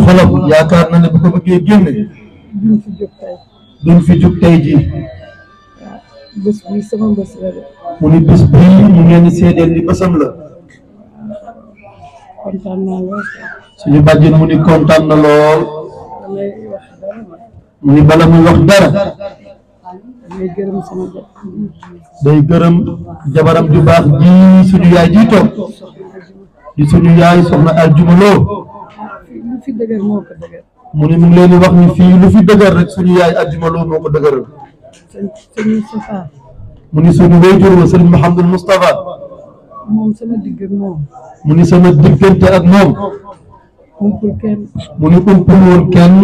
xolam yaakaar na ne bu ko bëggee génne duñ fi jóg tey duñ fi jóg tey jii waaw bés bi sama bés la de mu ni bés bii mu ngeen di seedeel ni bésam la kontaan naa lool suñu bàjjen mu ni kontaan na lool damay wax dara ma mu ni bala muy wax dara damay gërëm sama bopp day gërëm jabaram ju baax ji suñu yaay ji toog di suñu yaay soxna Aljuma Lo lu fi dëgër moo ko dëgër mu ni mu ngi leen di wax ni fii lu fi dëgër rek suñu yaay Aljuma Lo moo ko dëgëral sëñ Moustapha mu ni suñu wayjur wa sëriñ Mouhamadul Moustapha moom sama digg ak moom mu ni sama diggante ak moom umpul kenn mu ni umpul woon kenn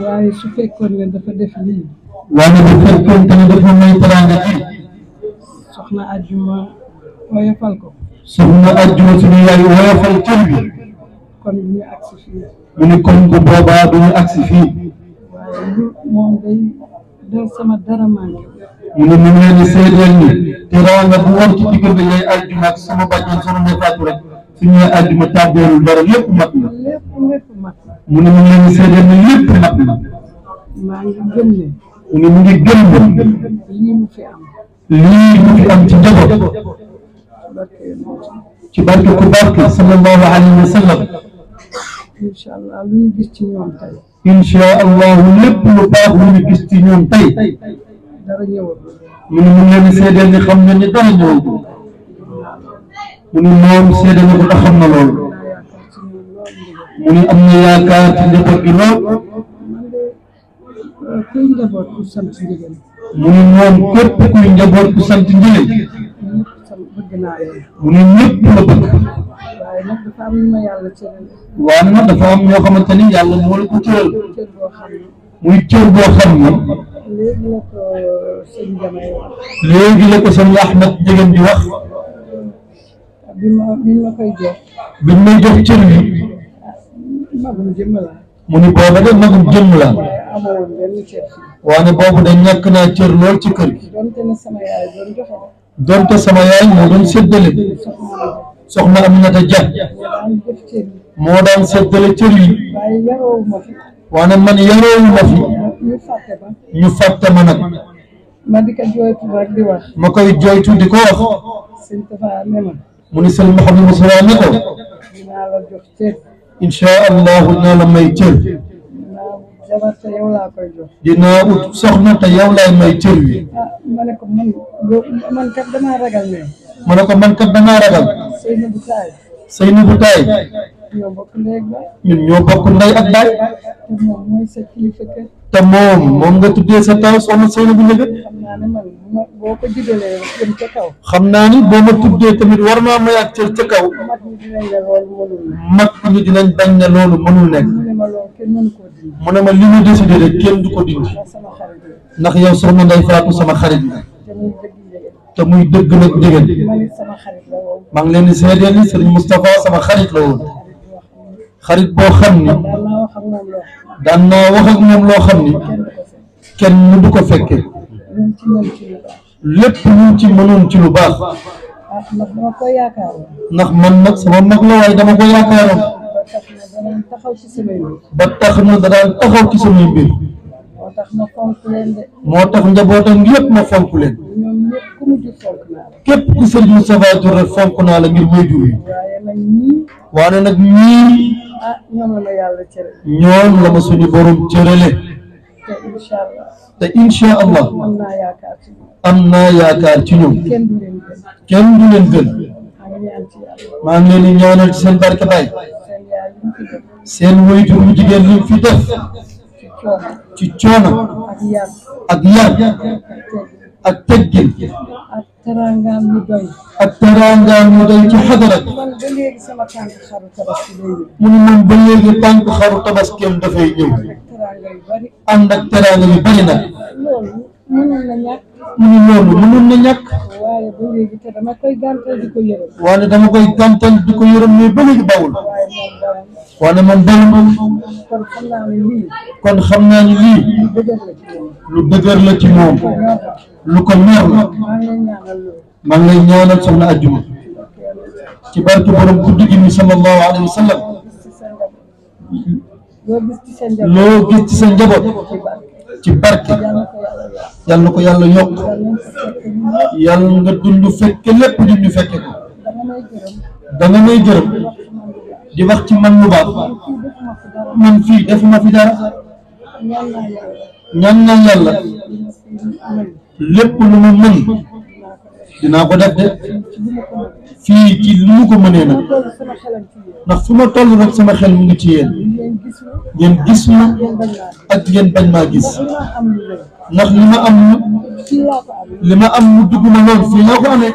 waaye su fekkoon ne dafa def lii waaye bu fekkente ne dafa may teraanga ji soxna Ajuma woyofal ko soxna Aljuma suñu yaay woyofal cër bi kon bu ñu agsi fii mu ni kon bu boobaa duñu agsi fii waaye lu moom day dal sama dara manqué mu ni mu ngi leen di seedeel ni teraanga bu war ci diggante yaay Aljuma ak sama bàjjen soxna Ndeye Fatou rek suñu yaay Aljuma tàbbeelul dara lépp mat na lépp mat na mu ni mu ngi leen di seedeel ni lépp mat na maa ngi gëm ne mu ni mu ngi gëm lii mu fi am lii mu fi am ci njaboot barke ci barke ku barke sallallahu alayhi wa sallam incha allah lu ñu gis ci ñoom tey incha allahu lépp lu baax lu ñu gis ci ñoom tey dara ñëwul mu ni mu ngi leen di seedeel ni xam na ni dara ñëwagul mu ni moom seedeel na ko te xam na loolu mu ni am na yaakaar ci njaboot gi lool man de kuy njaboot ku sant njëgën mu ni moom képp kuy njaboot ku sant njëgën ñëpp sant bëgg naa leen mu ni ñëpp la bëgg waaye nag dafa am ñu ma yàlla cërale waaye nag dafa am ñoo xamante ni yàlla moo la ko cëral cër boo xam ne muy cër boo xam ni léegi la ko sëñ Jamay wax léegi la ko sëñ Ahmed Ndiéguène di wax bi ma koy jox biñ may jox cër bi magum jëmm la mu ni booba de magum jëmm la waaye amoon benn cër fii waane boobu de ñàkk naa cër lool ci kër gi donte ne sama yaay doon joxe donte sama yaay moo doon séddale soxna Aminata Dia daan def cër yi moo daan séddale cër yi waaye yaroowu ma fi waane man yaroowu ma fi ñu fàtte ba ñu fàtte ma nag ma di ko jooytu rek di wax ma koy jooytu di ko wax sëñ Tafa ne ma mu ni sëñ Mouhamadou Moussa ne ko dinaa la jox cër incha allahu naa la may cër dinaa jabar te yow laa koy jox dinaa ut soxna te yow laay may cër wi ma ne ko man kat damaa ragal ne ma ne ko man kat dangaa ragal Seynabou Taye Seynabou Taye ñoo bokk ndey ak baay ñun ñoo bokk ndey ak baay te moom mooy sa kilifa kër te moom nga tuddee sa taw soxna Seynabou Ndiéguène xam naa ne man boo ko jidalee jëm ca kaw xam naa ni boo ma tuddee tamit war naa mayaat cër ca kaw mag ñi dinañ la loolu mënul ne mag ñi dinañ bañ ne loolu mënul nekk mu ne ma loolu kenn mënu koo dindi mu ne ma li ñu décidé rek kenn du ko dindi ndax sama xarit la ndax yow soxna Ndeye Fatou sama xarit la te muy dëgg njëgën te muy dëgg nag Ndiéguène man it sama xarit la woon maa ngi leen di seedeel ni Serigne Moustapha sama xarit la woon xarit boo xam ni daan naa wax ak moom loo xam daan naa wax ak moom loo xam ni kenn du ko fekk kenn du ko fekke luñ ci mën ci lu baax lépp luñ ci mënoon ci lu baax ndax dama ko yaakaaroon ndax man nag sama mag la waaye dama ko yaakaaroon ba tax na danañ taxaw ci samay mbir ba tax na da daan taxaw ci samay mbir moo tax ma fonk leen de moo tax njabootam yëpp ma fonk leen ñoom ñëpp ku mujj fonk naa la képp ku Serigne Moustapha Touré fonk naa la ngir waajur yi waaye nag ñii waane nag ñii ñoom la ma yàlla cere ñoom la ma suñu borom cërale te incha allah te incha allah am naa yaakaar ci ñoom am naa yaakaar ci ñoom kenn du leen gën kenn du leen gën maa ngi ñaan ci yàlla maa ngi leen di ñaanal ci seen barke baay seen yaay yi ñu fi def seen waajur bu jigéen li fi def ci coono ci coono ak yar ak yar ak teggin ak teraangaam yu doy ak teraangaam yu doy ci xadara bi man ba léegi sama tànk xaru tabaski day ñëw mu ne moom ba léegi tànk xaru tabaskeem dafay ñëw teraanga yu bari ànd ak teraanga yu bari nag loolu mënoon na ñàkk mu ne loolu mënul na ñàkk waaye ba léegi te dama koy gàntal di ko yërëm waane dama koy gàntal di ko yërëm mais ba léegi bawul waaye moom dara waane moom bawul kon xam naa ne lii kon xam naa ni lii lu dëgër la ci moom lu dëgër la ci moom lu ko ñor la maa ngi lay ñaanal loolu maa ngi lay ñaanal soxna Ajjuma ci barke borom guddi gi mi sallallahu alayhi wa sallam loo gis ci sa njaboot loo gis ci sa njaboot ci barke yal na ko yàlla yokk yal nga dund fekke lépp di ñu fekke ko da nga may gërëm di wax ci man lu baax man fii defuma fi dara ñaan naa yàlla lépp lu mu mën dinaa ko def de fii ci lu mu ko mënee nag ndax fu ma toll rek sama xel mu ngi ci yéen ngeen gis ma ak ngeen bañ maa gis ndax li ma am mu dugg ma lool fii laa ko amee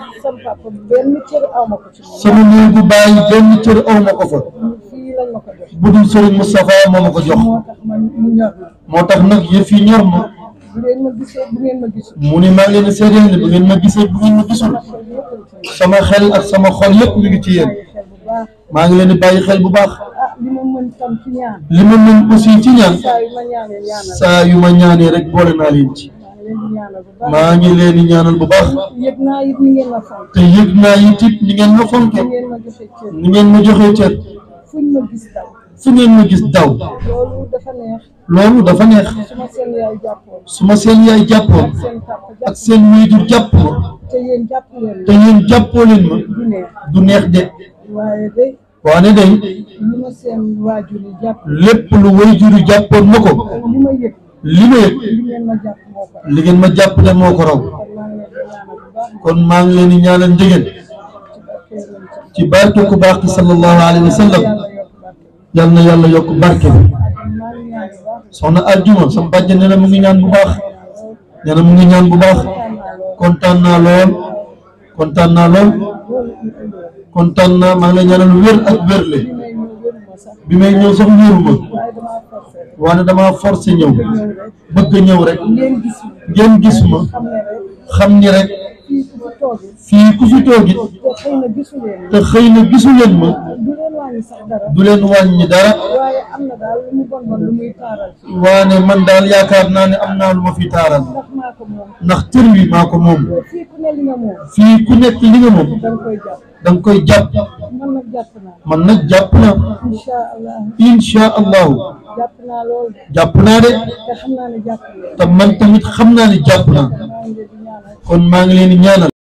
sama néegu bàyyi benn cër aw ma ko fa bu dul Serigne Moustapha moo ma ko jox moo tax nag yëf yi ñor ma mu ne maa ngi leen di seedeel ne bu ngeen ma gisee bu ngeen ma gisul sama xel ak sama xol yëpp mi ngi ci yéen maa ngi leen di bàyyi xel bu baax li ma mën aussi ci ñaan saa yu ma ñaanee rek boole naa leen ci maa ngi leen di ñaanal bu baax te yëg naa it ni ngeen ma fonke ni ngeen ma joxee cër fu ngeen ma gis daw loolu dafa neex su ma seen yaay jàppoon ak seen waajur jàpp ma te yéen jàppoo leen ma du neex de waane day lépp lu waajur yi jàppoon ma ko li ma yëg li ngeen ma jàpp de moo ko raw kon maa ngi leen di ñaanal njëgeen ci barke ku baax ki sallallahu alayhi wa sallam yal na yàlla yokk barke bi soxna Aljuma sama bàjjen nee na mu ngi ñaan bu baax nee na mu ngi ñaan bu baax kontaan naa lool kontaan naa maa ngi lay ñaanal wér ak wérle bi may ñëw sax wéruma waane dama forcé ñëw bëgg ñëw rek ngeen gis ma xam ni rek fii ku fi toogit te xëy na gisu leen ma du leen wàññi dara waane man daal yaakaar naa ne am naa lu ma fi taaral ndax cër wi maa ko moom fii ku nekk li nga moom danga koy jàpp man nag jàpp naa insha allahu jàpp naa de te man tamit xam naa ne jàpp naa kon maa ngi leen di ñaanal